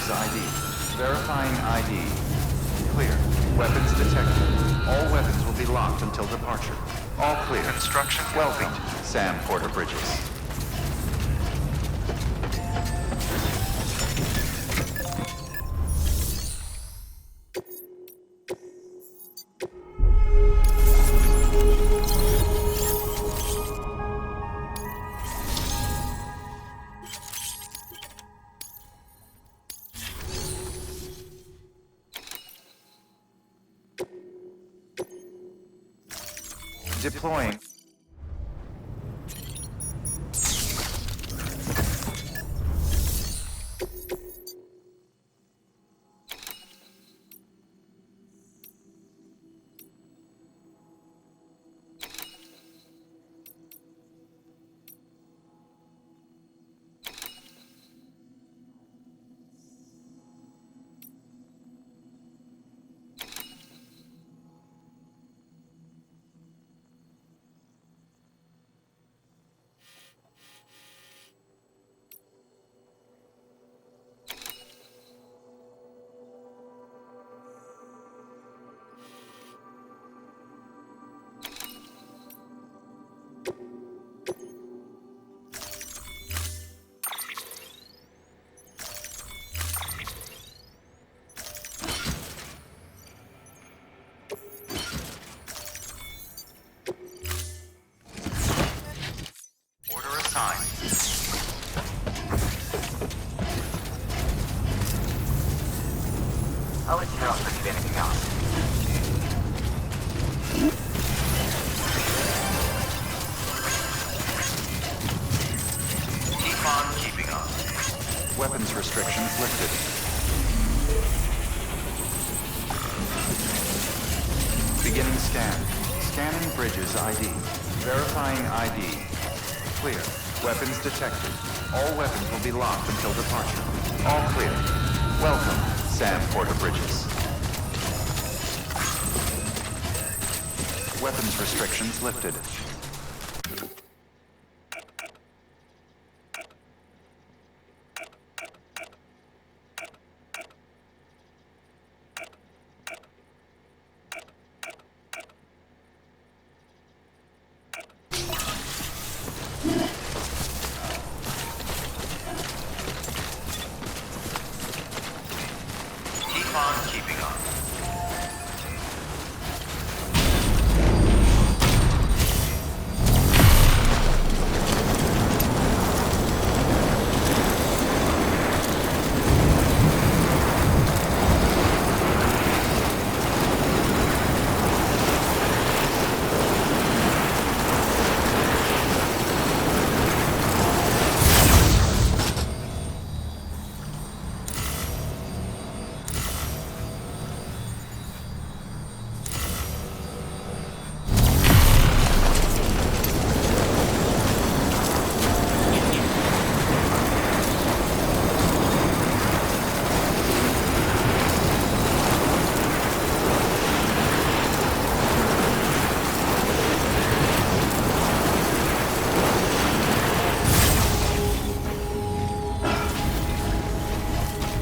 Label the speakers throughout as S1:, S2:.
S1: bridges ID. Verifying ID. Clear. Weapons detected. All weapons will be locked until departure. All clear.
S2: Construction
S1: Welcome,
S2: complete.
S1: Sam Porter Bridges. Deploying.
S3: I'll let you know if I need anything else.
S2: Keep on keeping on.
S1: Weapons restrictions lifted. Beginning scan. Scanning bridges ID. Verifying ID. Clear. Weapons detected. All weapons will be locked until departure. All clear. Welcome, Sam Porter Bridges. Weapons restrictions lifted.
S2: Keeping on.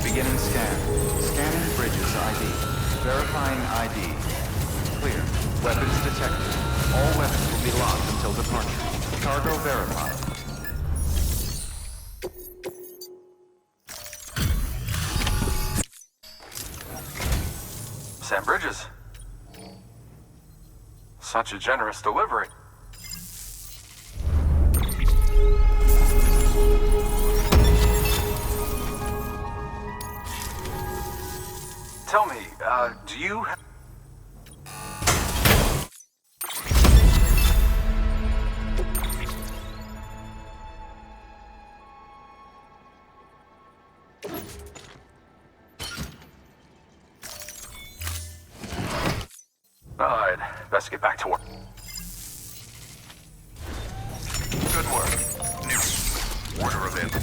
S1: Beginning scan. Scanning bridges ID. Verifying ID. Clear. Weapons detected. All weapons will be locked until departure. Cargo verified.
S4: Sam Bridges. Such a generous delivery. Tell me, do you... I'd best get back to work.
S2: Good work. New. Order available.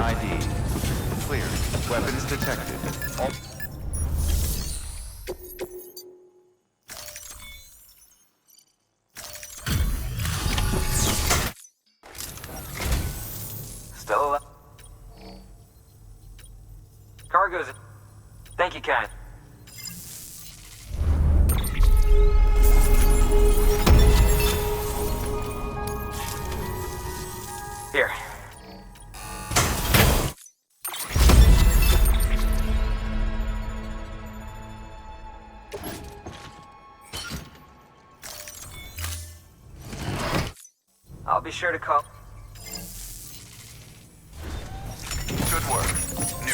S1: ID. Clear. Weapons detected. All...
S3: Still alive? Cargo's... Thank you, Ken. Here. I'll be sure to call.
S2: Good work. New.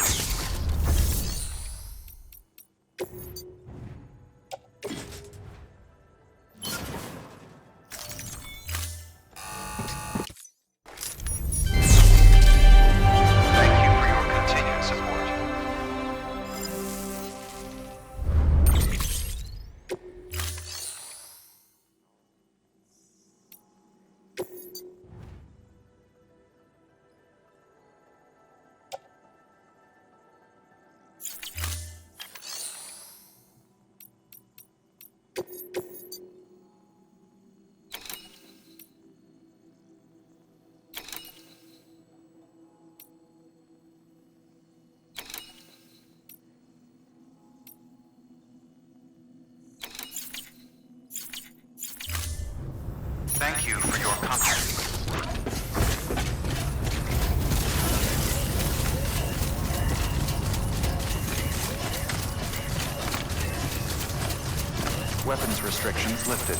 S2: Thank you for your continued support. Thank you for your contribution.
S1: Weapons restrictions lifted.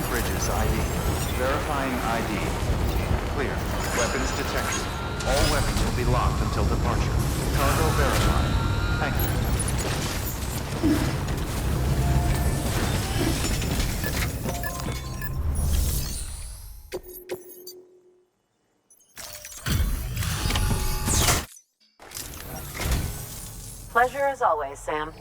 S1: Bridges ID. Verifying ID. Clear. Weapons detected. All weapons will be locked until departure. Cargo verified. Thank you.
S5: Pleasure as always, Sam.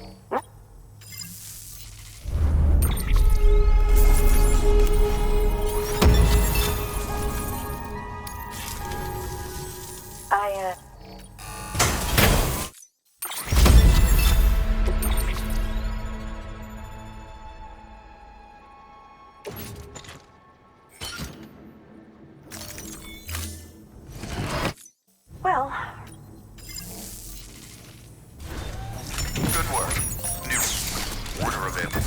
S5: Well...
S2: Good work. New. Order available.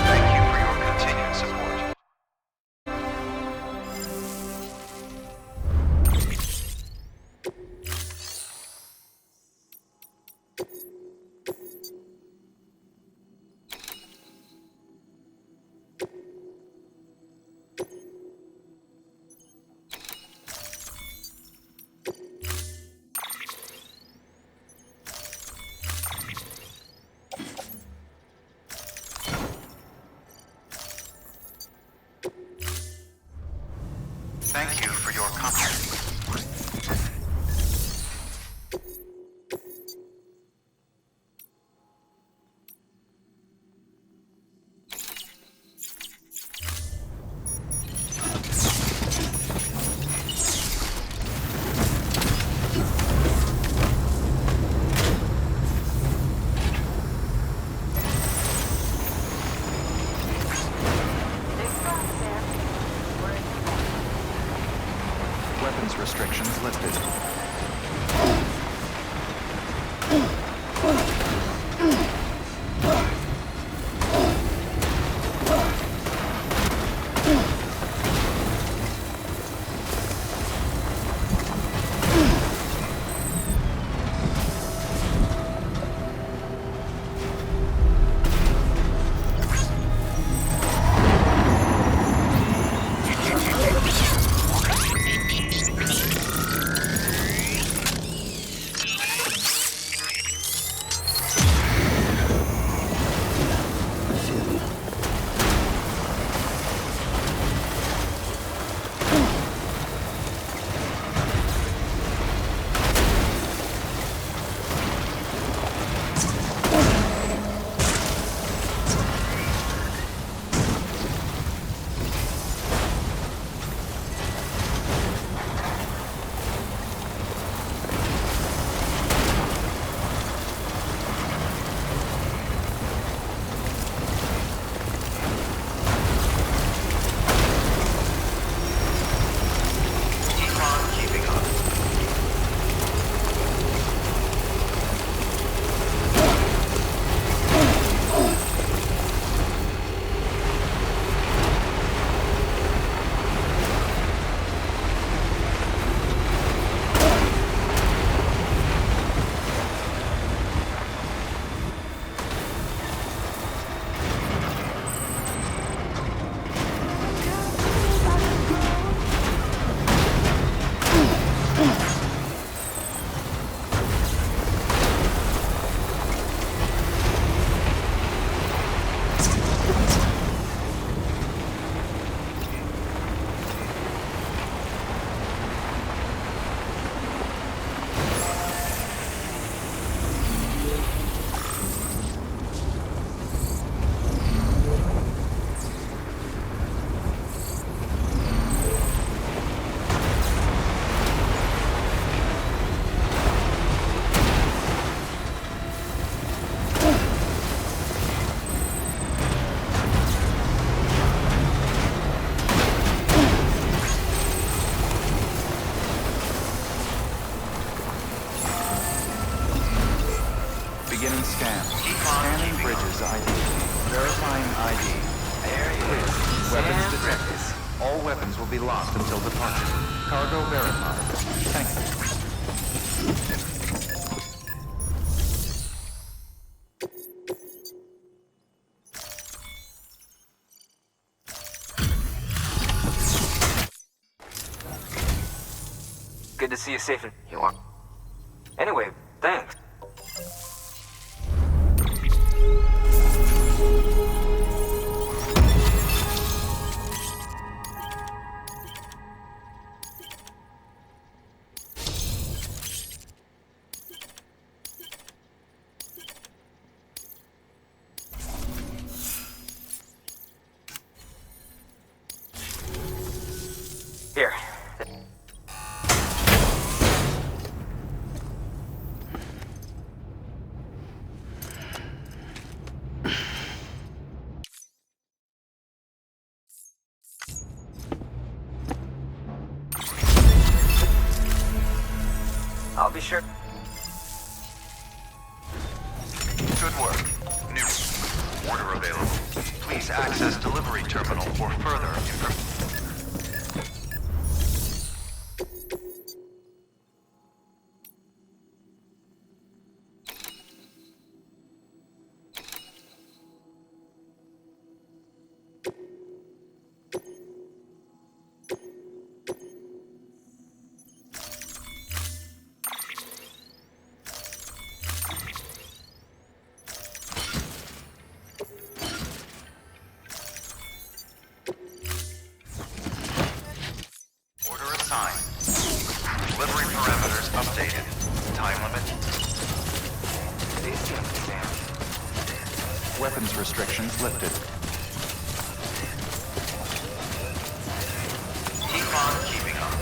S2: Thank you for your continued support.
S1: Beginning scan. Scanning bridges ID. Verifying ID.
S3: There he
S1: Clear.
S3: is.
S1: Weapons
S3: Sam
S1: detected.
S3: Bridges.
S1: All weapons will be locked until departure. Cargo verified. Thank you.
S3: Good to see you safe and you are. Anyway, thanks. Here. I'll be sure.
S2: Good work. New. Order available. Please access delivery terminal for further information. Delivery parameters updated. Time limit.
S1: Weapons restrictions lifted.
S2: Keep on keeping up.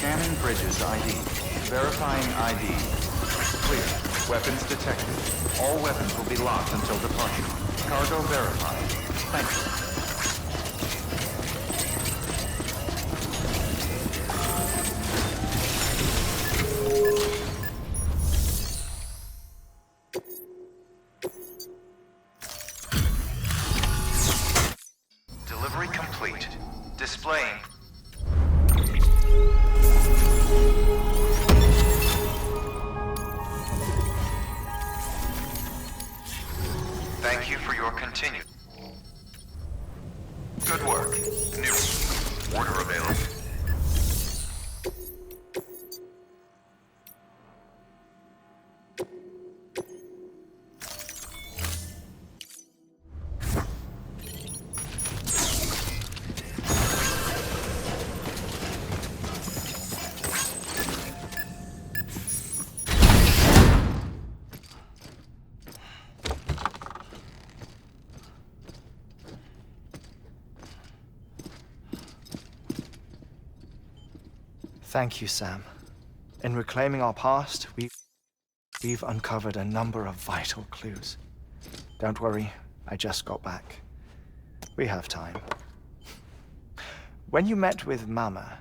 S1: Scanning bridges ID. Verifying ID. Clear. Weapons detected. All weapons will be locked until departure. Cargo verified. Thank you.
S2: Delivery complete. Displaying. for your continued. Good work. New. Order available.
S6: Thank you, Sam. In reclaiming our past, we've uncovered a number of vital clues. Don't worry, I just got back. We have time. When you met with Mama,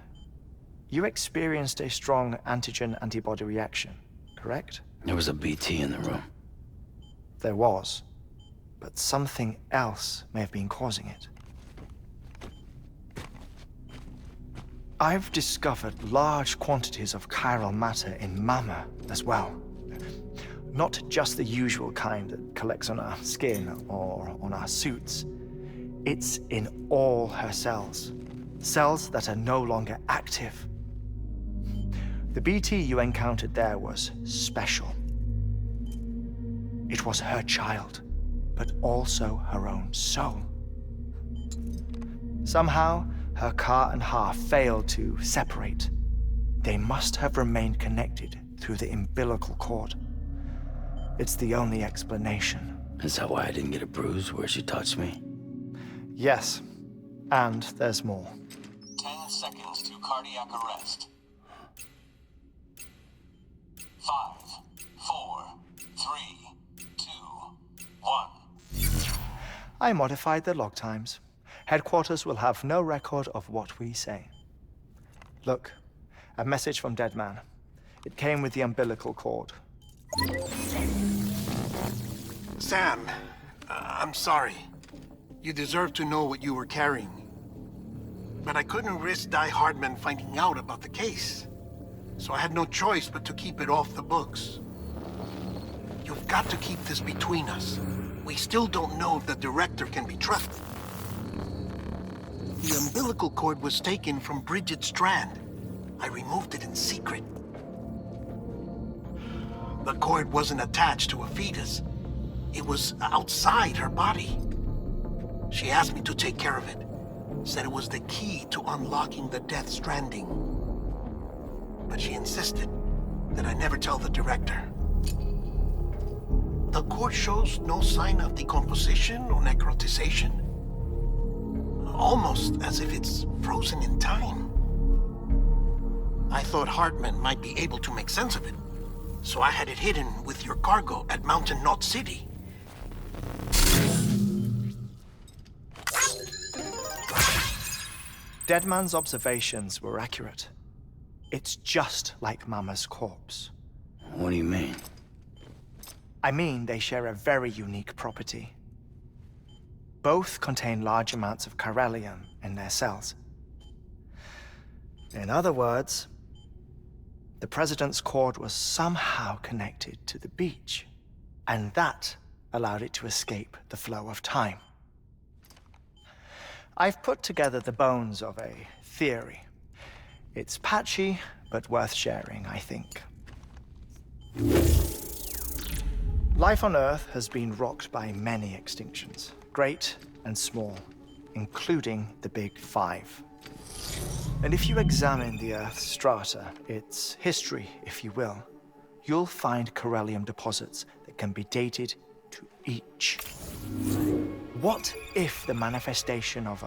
S6: you experienced a strong antigen-antibody reaction, correct?
S7: There was a BT in the room.
S6: There was, but something else may have been causing it. I've discovered large quantities of chiral matter in Mama as well. Not just the usual kind that collects on our skin or on our suits. It's in all her cells. Cells that are no longer active. The BT you encountered there was special. It was her child, but also her own soul. Somehow, her car and half failed to separate. They must have remained connected through the umbilical cord. It's the only explanation.
S7: Is that why I didn't get a bruise where she touched me?
S6: Yes, and there's more.
S8: 10 seconds to cardiac arrest. 5, 4, 3, 2, 1.
S6: I modified the log times. Headquarters will have no record of what we say. Look, a message from Dead Man. It came with the umbilical cord.
S9: Sam, I'm sorry. You deserve to know what you were carrying. But I couldn't risk Die Hardman finding out about the case. So I had no choice but to keep it off the books. You've got to keep this between us. We still don't know if the director can be trusted. The umbilical cord was taken from Bridget Strand. I removed it in secret. The cord wasn't attached to a fetus. It was outside her body. She asked me to take care of it. Said it was the key to unlocking the Death Stranding. But she insisted that I never tell the director. The cord shows no sign of decomposition or necrotization. Almost as if it's frozen in time. I thought Hartman might be able to make sense of it, so I had it hidden with your cargo at Mountain Knot City.
S6: Deadman's observations were accurate. It's just like Mama's corpse.
S7: What do you mean?
S6: I mean, they share a very unique property. Both contain large amounts of chiralium in their cells. In other words, the president's cord was somehow connected to the beach, and that allowed it to escape the flow of time. I've put together the bones of a theory. It's patchy, but worth sharing, I think. Life on Earth has been rocked by many extinctions. Great and small, including the Big Five. And if you examine the Earth's strata, its history, if you will, you'll find chiralium deposits that can be dated to each. What if the manifestation of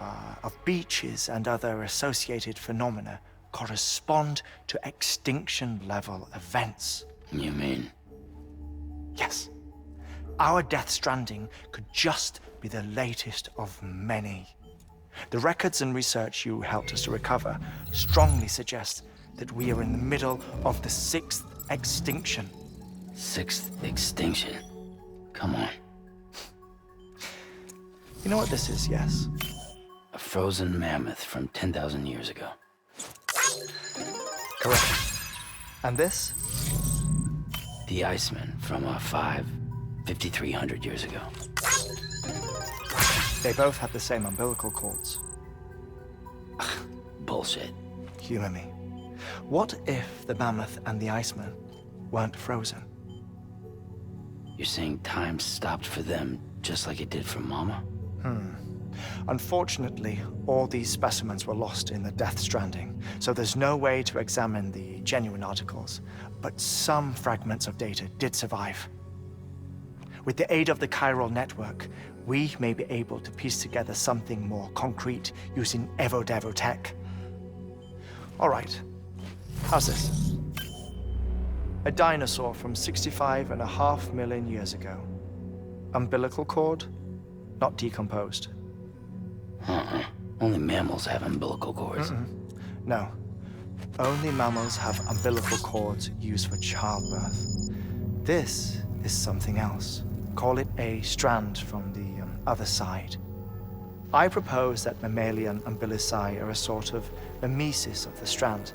S6: beaches and other associated phenomena correspond to extinction-level events?
S7: You mean?
S6: Yes. Our Death Stranding could just be the latest of many. The records and research you helped us to recover strongly suggest that we are in the middle of the 6th extinction.
S7: 6th extinction? Come on.
S6: You know what this is, yes?
S7: A frozen mammoth from 10,000 years ago.
S6: Correct. And this?
S7: The Iceman from 5, 5,300 years ago.
S6: They both had the same umbilical cords.
S7: Bullshit.
S6: Humor me. What if the mammoth and the Iceman weren't frozen?
S7: You're saying time stopped for them just like it did for Mama?
S6: Unfortunately, all these specimens were lost in the Death Stranding, so there's no way to examine the genuine articles. But some fragments of data did survive. With the aid of the chiral network, we may be able to piece together something more concrete using Evo-Devo tech. All right, how's this? A dinosaur from 65.5 million years ago. Umbilical cord, not decomposed.
S7: Only mammals have umbilical cords.
S6: No. Only mammals have umbilical cords used for childbirth. This is something else. Call it a strand from the other side. I propose that mammalian umbilici are a sort of mimesis of the strand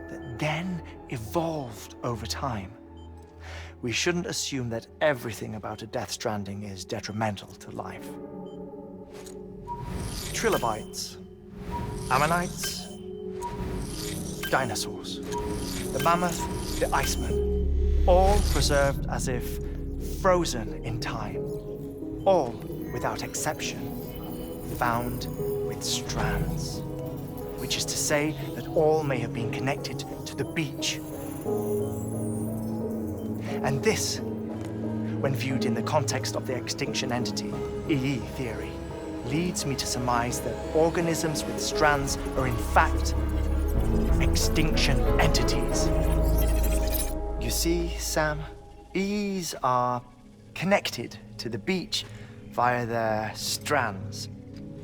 S6: that then evolved over time. We shouldn't assume that everything about a Death Stranding is detrimental to life. Trilobites, ammonites, dinosaurs, the mammoth, the Iceman, all preserved as if frozen in time, all, without exception, found with strands, which is to say that all may have been connected to the beach. And this, when viewed in the context of the extinction entity, EE theory, leads me to surmise that organisms with strands are in fact extinction entities. You see, Sam, EEs are connected to the beach via their strands.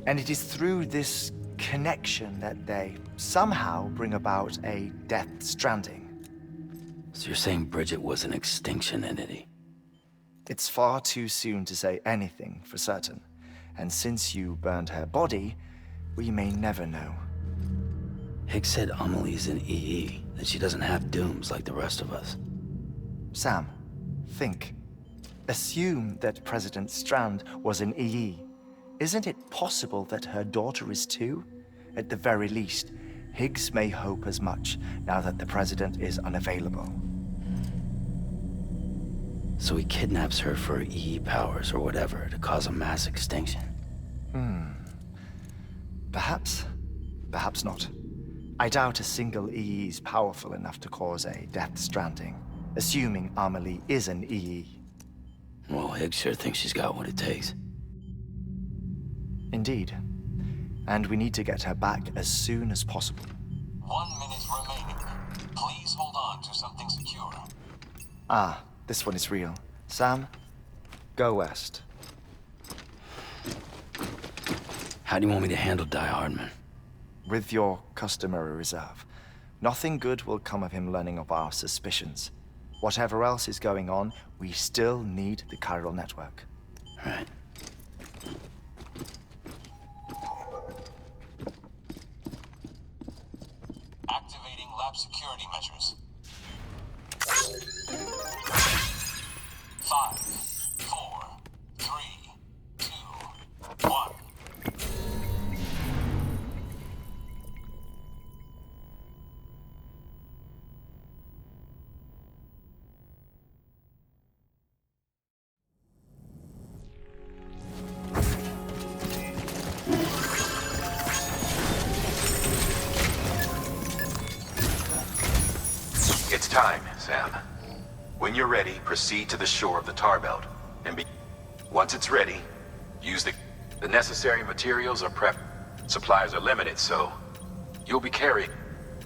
S6: And it is through this connection that they somehow bring about a Death Stranding.
S7: So you're saying Bridget was an extinction entity?
S6: It's far too soon to say anything for certain. And since you burned her body, we may never know.
S7: Higgs said Amelie's an EE, that she doesn't have dooms like the rest of us.
S6: Sam, think. Assume that President Strand was an EE. Isn't it possible that her daughter is too? At the very least, Higgs may hope as much now that the president is unavailable.
S7: So he kidnaps her for EE powers or whatever to cause a mass extinction.
S6: Perhaps. Perhaps not. I doubt a single EE is powerful enough to cause a Death Stranding, assuming Amelie is an EE.
S7: Well, Higgs sure thinks she's got what it takes.
S6: Indeed. And we need to get her back as soon as possible.
S8: 1 minute remaining. Please hold on to something secure.
S6: Ah, this one is real. Sam, go west.
S7: How do you want me to handle Die Hardman?
S6: With your customary reserve. Nothing good will come of him learning of our suspicions. Whatever else is going on, we still need the chiral network.
S7: Right.
S8: Activating lab security measures. 5, 4, 3, 2, 1.
S2: It's time, Sam. When you're ready, proceed to the shore of the tar belt. Once it's ready, use the necessary materials are prepped. Supplies are limited, so you'll be carrying.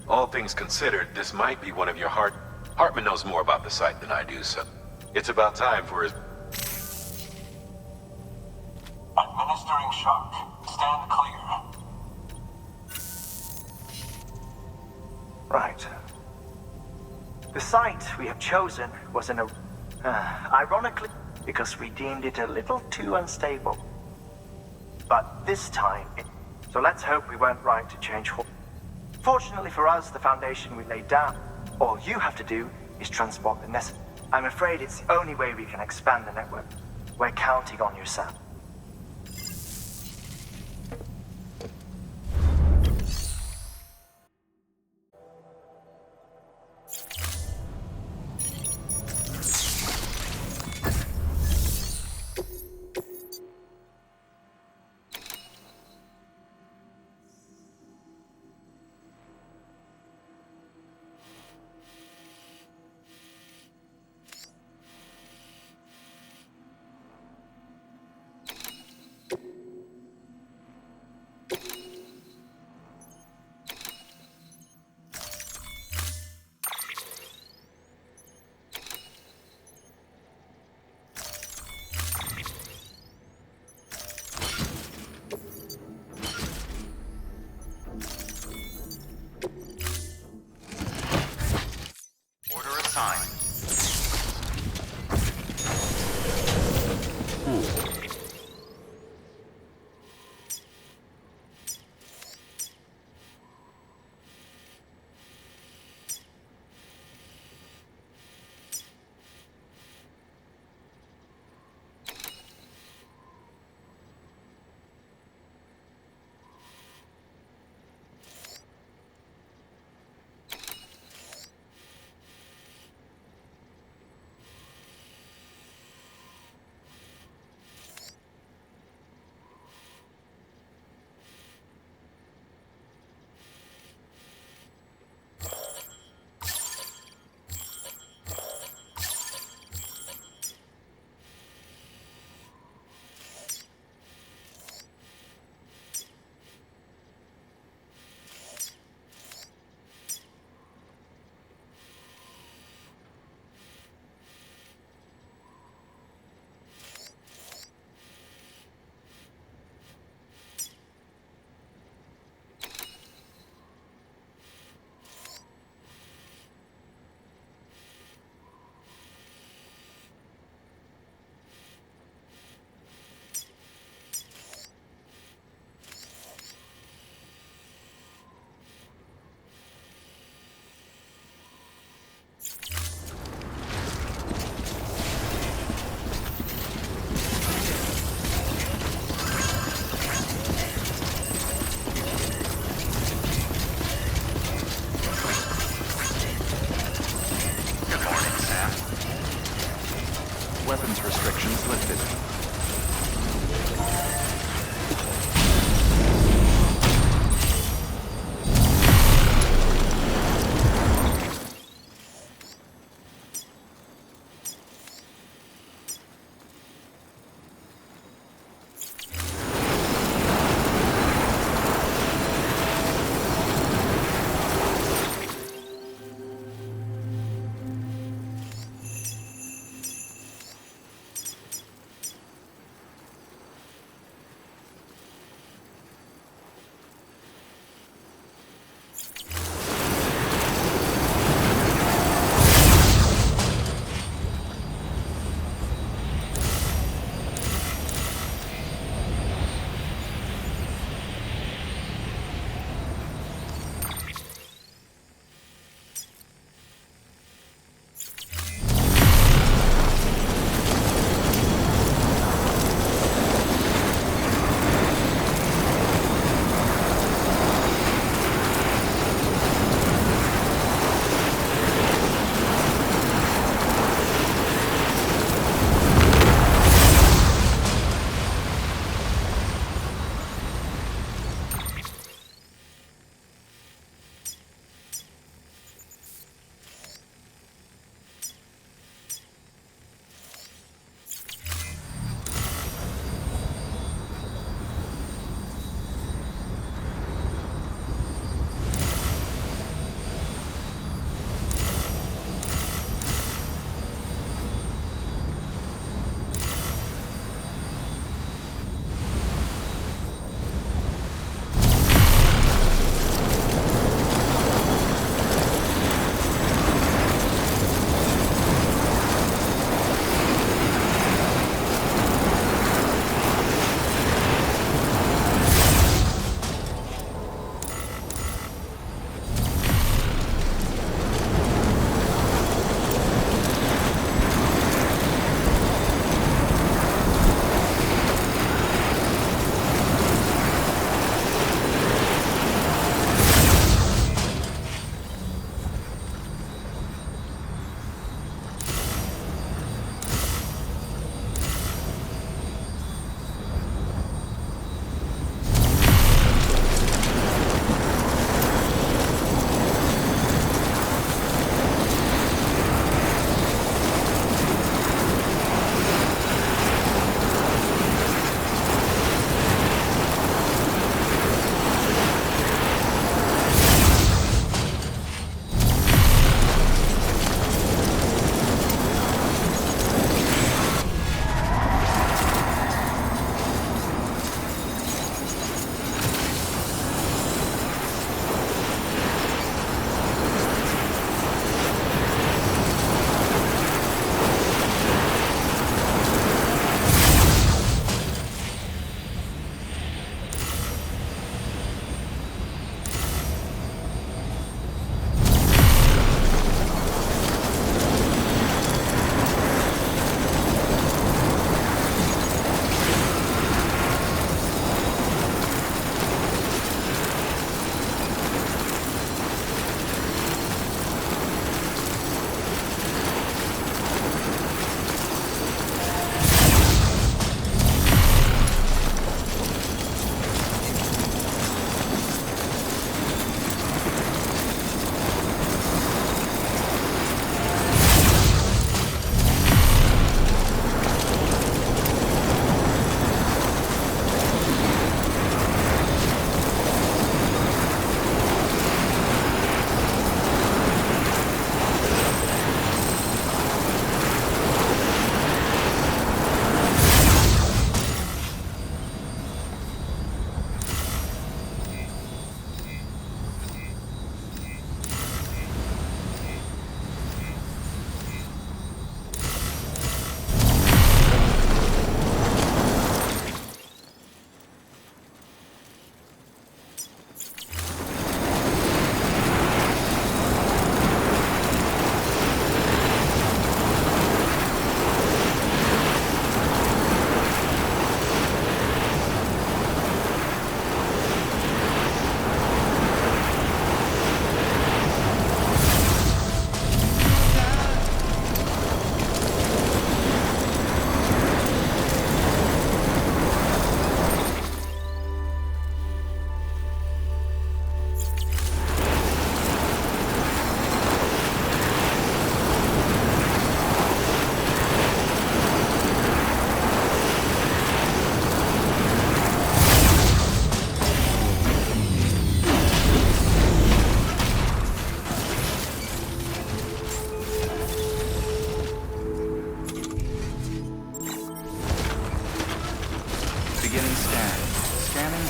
S2: All things considered, this might be one of your Hartman knows more about the site than I do, so it's about time for his...
S8: Administering shock. Stand clear.
S6: Right. The site we have chosen was ironically, because we deemed it a little too unstable. But this time, so let's hope we weren't right to change course. Fortunately for us, the foundation we laid down, all you have to do is transport the necessary. I'm afraid it's the only way we can expand the network. We're counting on you, Sam.
S1: Order assigned. Weapons restrictions lifted.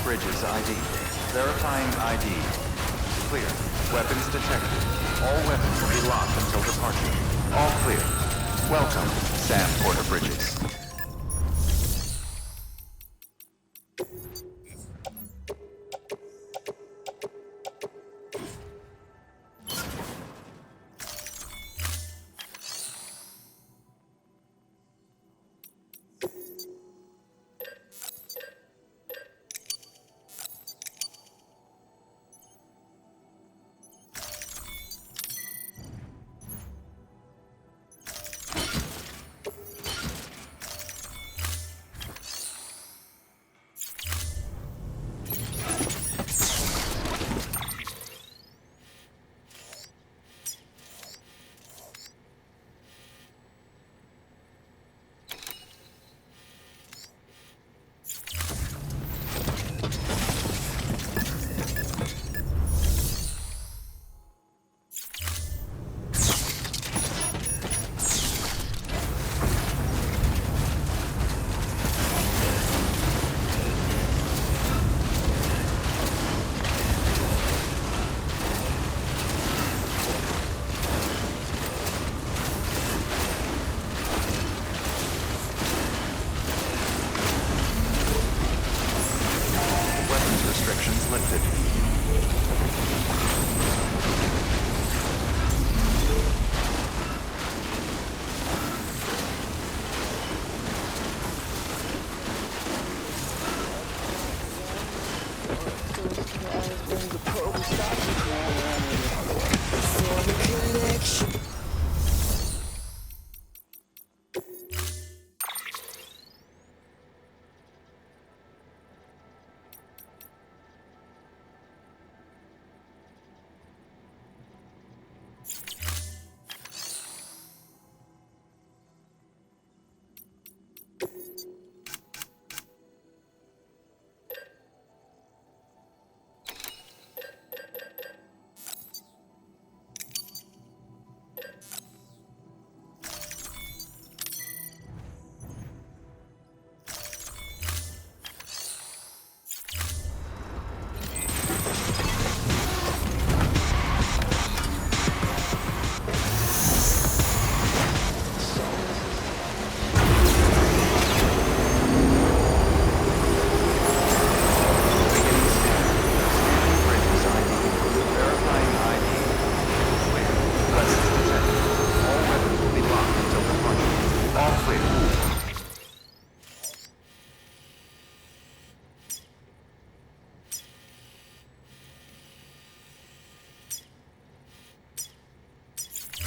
S1: bridges ID. Verifying ID. Clear. Weapons detected. All weapons will be locked until departure. All clear. Welcome, Sam Porter Bridges.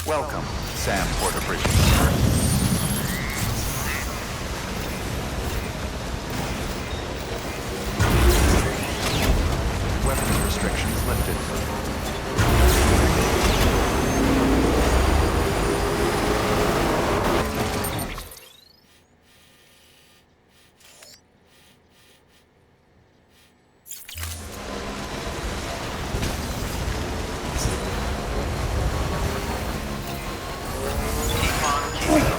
S1: Welcome, Sam Porter Bridges. Weapons restrictions lifted. Keep on keeping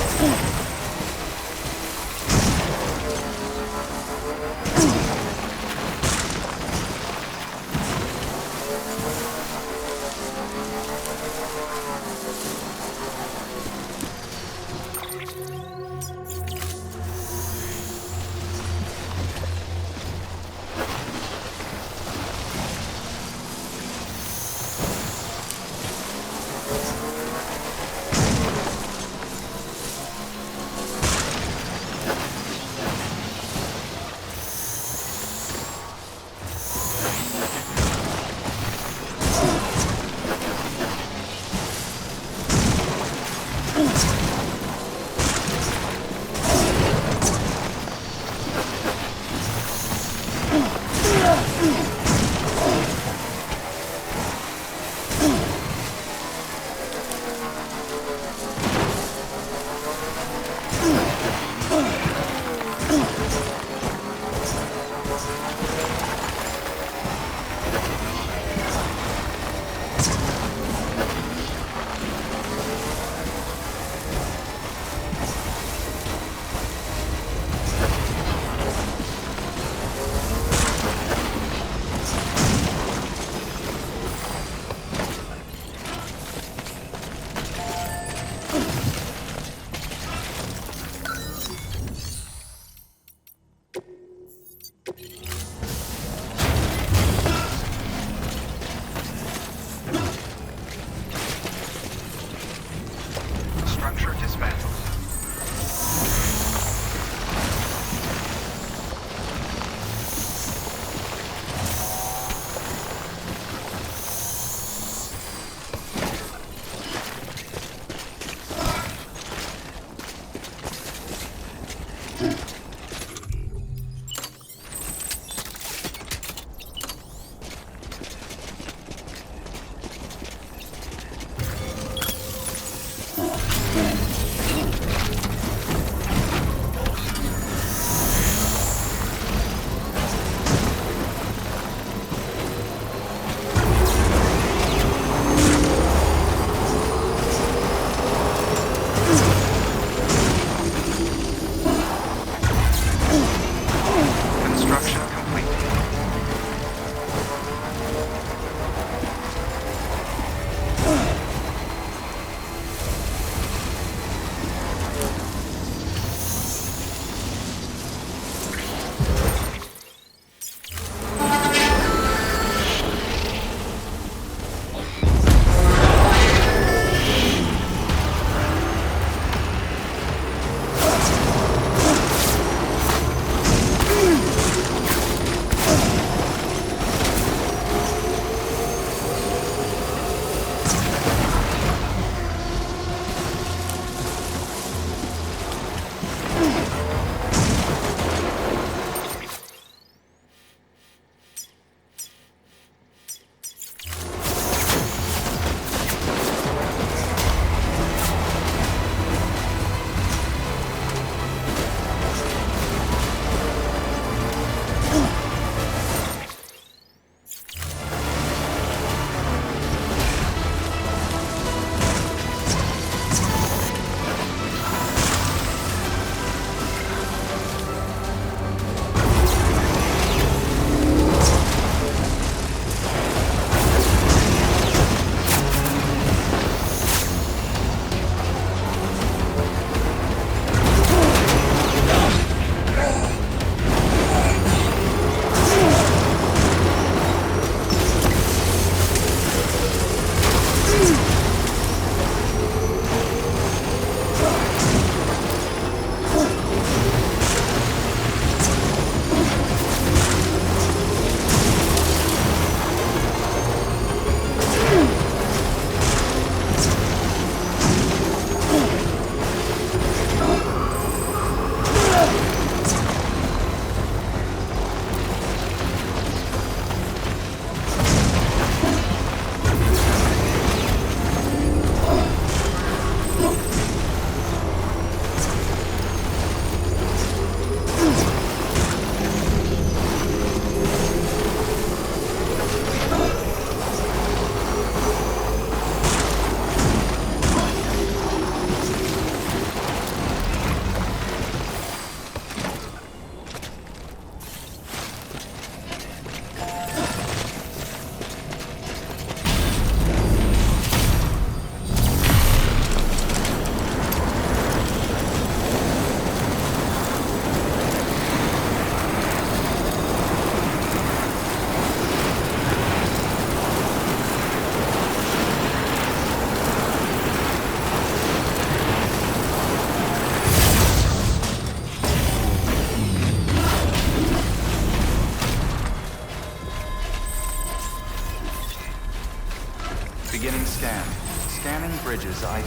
S1: Beginning scan. Scanning bridges ID.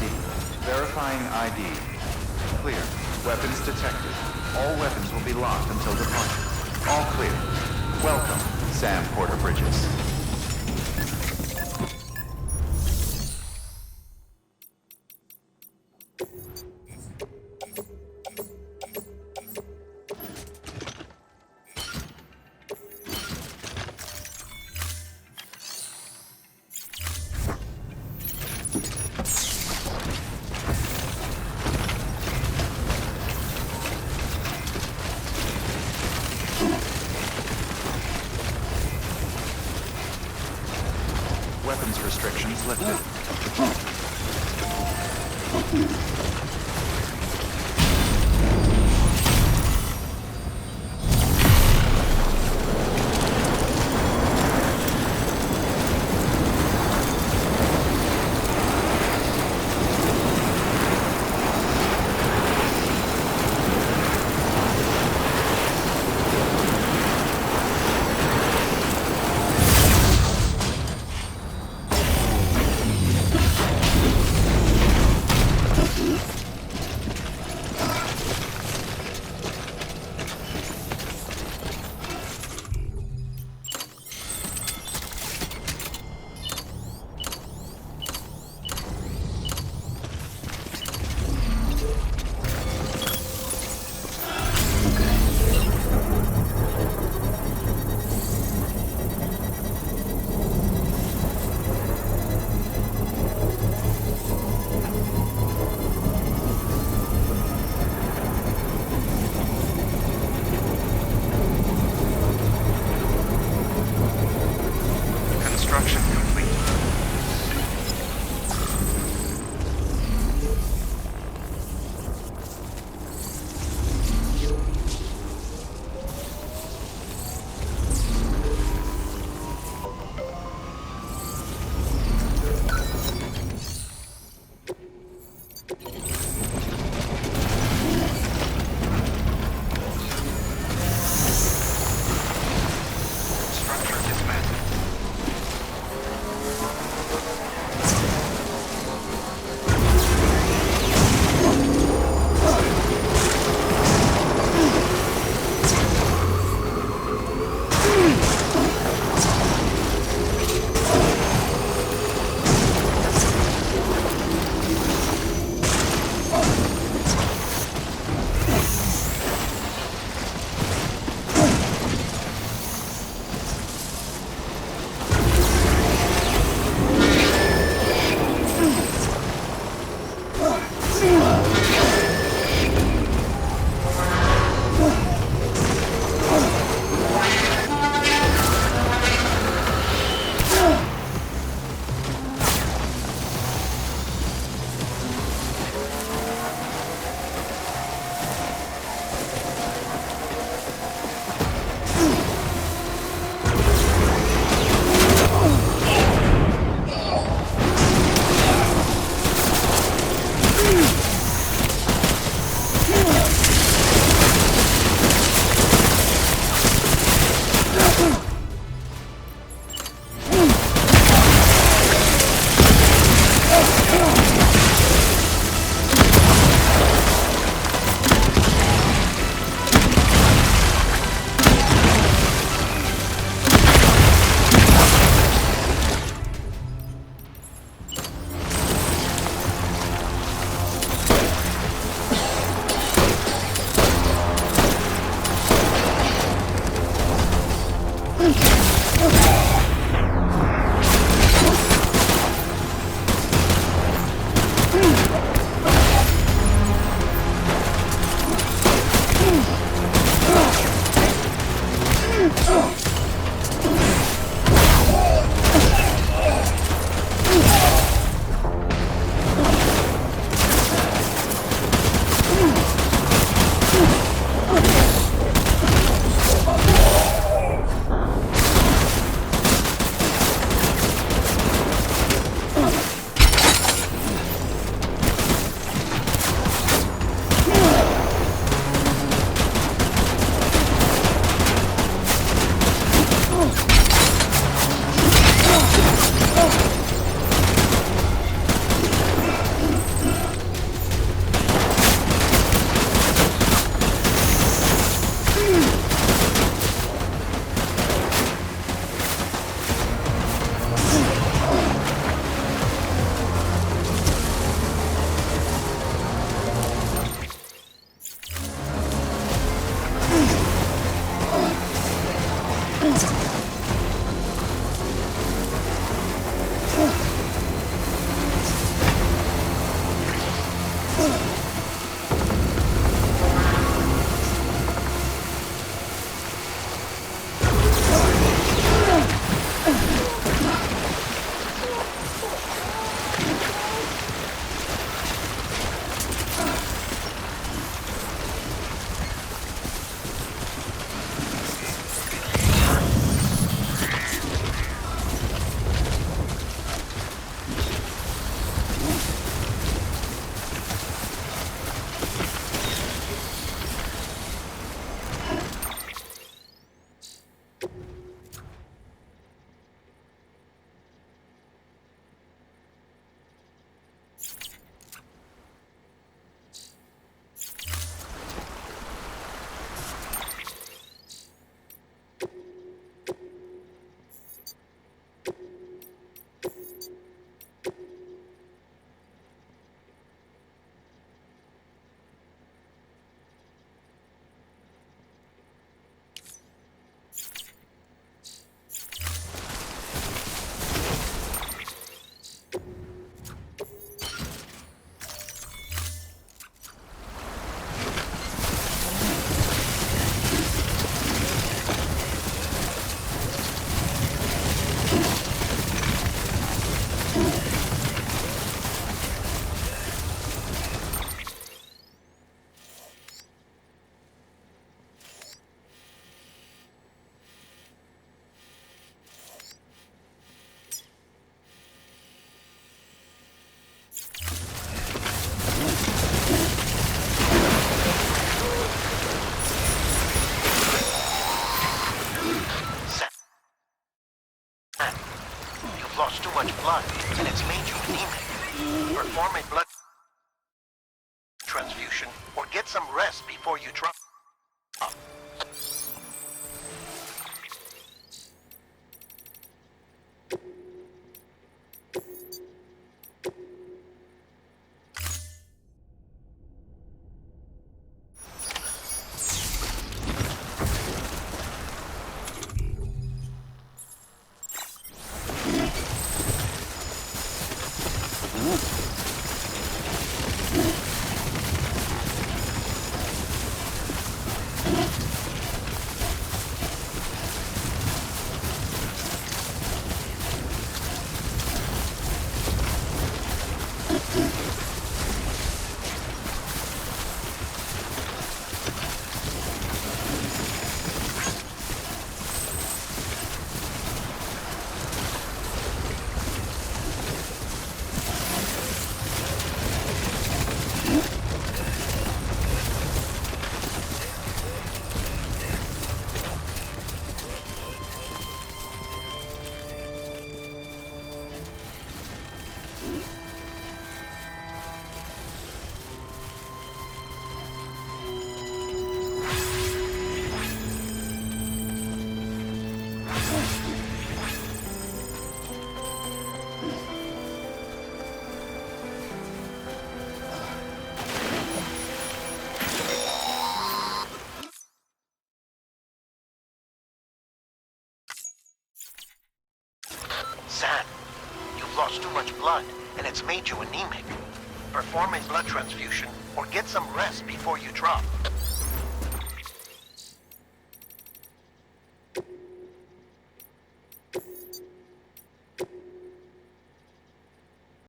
S1: Verifying ID. Clear. Weapons detected. All weapons will be locked until departure. All clear. Welcome, Sam Porter Bridges. Weapons restrictions lifted.
S9: much blood, and it's made you anemic. Perform a blood transfusion, or get some rest before you drop. Sam, you've lost too much blood, and it's made you anemic. Perform a blood transfusion, or get some rest before you drop.